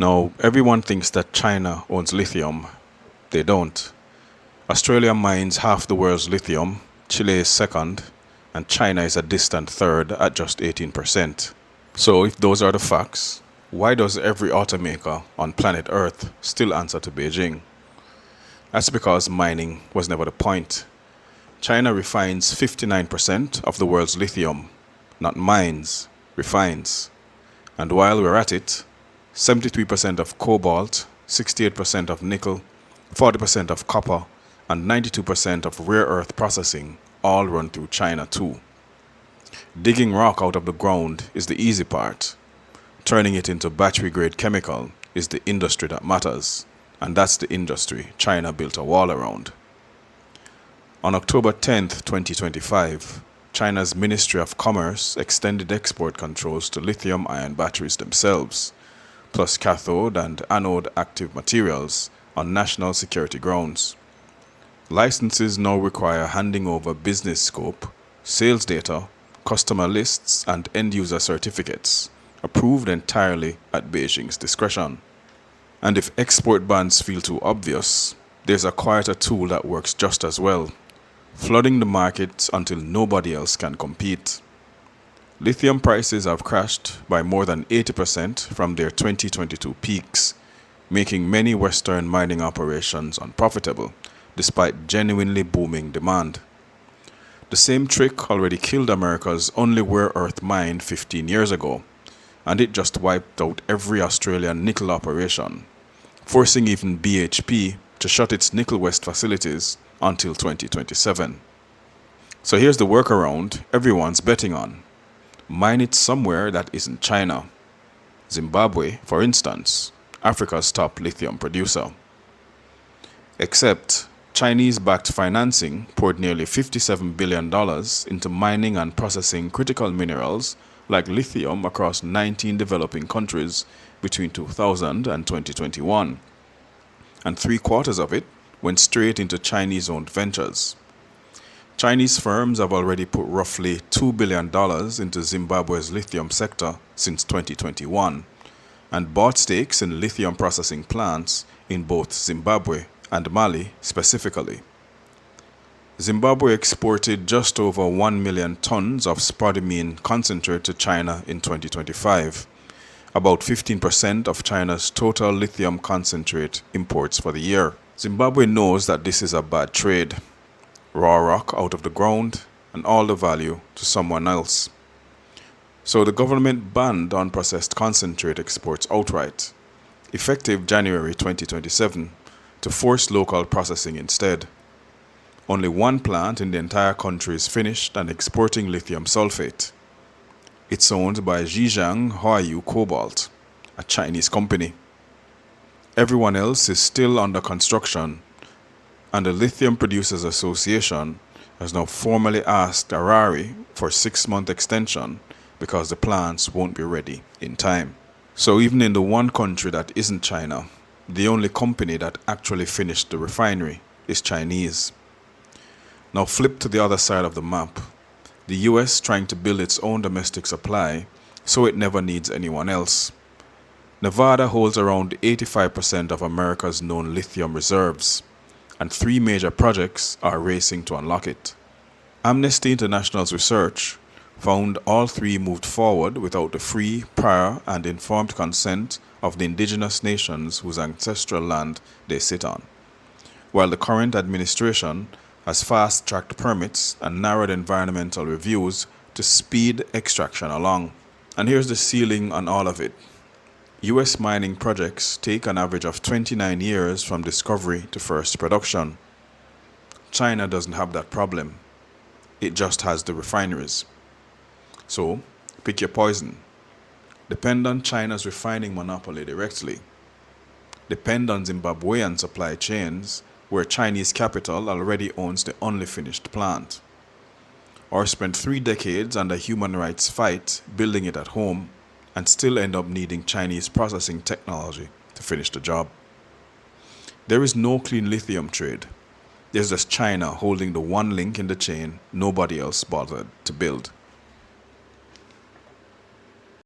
Now, everyone thinks that China owns lithium. They don't. Australia mines half the world's lithium, Chile is second, and China is a distant third at just 18%. So, if those are the facts, why does every automaker on planet Earth still answer to Beijing? That's because mining was never the point. China refines 59% of the world's lithium, not mines, refines. And while we're at it, 73% of cobalt, 68% of nickel, 40% of copper, and 92% of rare earth processing all run through China too. Digging rock out of the ground is the easy part. Turning it into battery-grade chemical is the industry that matters, and that's the industry China built a wall around. On October 10th, 2025, China's Ministry of Commerce extended export controls to lithium-ion batteries themselves, plus cathode and anode active materials on national security grounds. Licenses now require handing over business scope, sales data, customer lists, and end-user certificates, approved entirely at Beijing's discretion. And if export bans feel too obvious, there's a quieter tool that works just as well, flooding the market until nobody else can compete. Lithium prices have crashed by more than 80% from their 2022 peaks, making many Western mining operations unprofitable, despite genuinely booming demand. The same trick already killed America's only rare earth mine 15 years ago, and it just wiped out every Australian nickel operation, forcing even BHP to shut its Nickel West facilities until 2027. So here's the workaround everyone's betting on. Mine it somewhere that isn't China. Zimbabwe, for instance, Africa's top lithium producer. Except Chinese-backed financing poured nearly $57 billion into mining and processing critical minerals like lithium across 19 developing countries between 2000 and 2021. And three-quarters of it went straight into Chinese-owned ventures. Chinese firms have already put roughly $2 billion into Zimbabwe's lithium sector since 2021 and bought stakes in lithium processing plants in both Zimbabwe and Mali specifically. Zimbabwe exported just over 1 million tons of spodumene concentrate to China in 2025, about 15% of China's total lithium concentrate imports for the year. Zimbabwe knows that this is a bad trade. Raw rock out of the ground and all the value to someone else. So the government banned unprocessed concentrate exports outright, effective January 2027, to force local processing instead. Only one plant in the entire country is finished and exporting lithium sulfate. It's owned by Zhejiang Huayu Cobalt, a Chinese company. Everyone else is still under construction, and the Lithium Producers Association has now formally asked Harare for a 6-month extension because the plants won't be ready in time. So even in the one country that isn't China, the only company that actually finished the refinery is Chinese. Now flip to the other side of the map. The US trying to build its own domestic supply so it never needs anyone else. Nevada holds around 85% of America's known lithium reserves, and 3 major projects are racing to unlock it. Amnesty International's research found all 3 moved forward without the free, prior, and informed consent of the indigenous nations whose ancestral land they sit on, while the current administration has fast-tracked permits and narrowed environmental reviews to speed extraction along. And here's the ceiling on all of it. US mining projects take an average of 29 years from discovery to first production. China doesn't have that problem. It just has the refineries. So, pick your poison. Depend on China's refining monopoly directly. Depend on Zimbabwean supply chains, where Chinese capital already owns the only finished plant. Or spend 3 decades under human rights fight building it at home, and still end up needing Chinese processing technology to finish the job. There is no clean lithium trade. There's just China holding the one link in the chain nobody else bothered to build.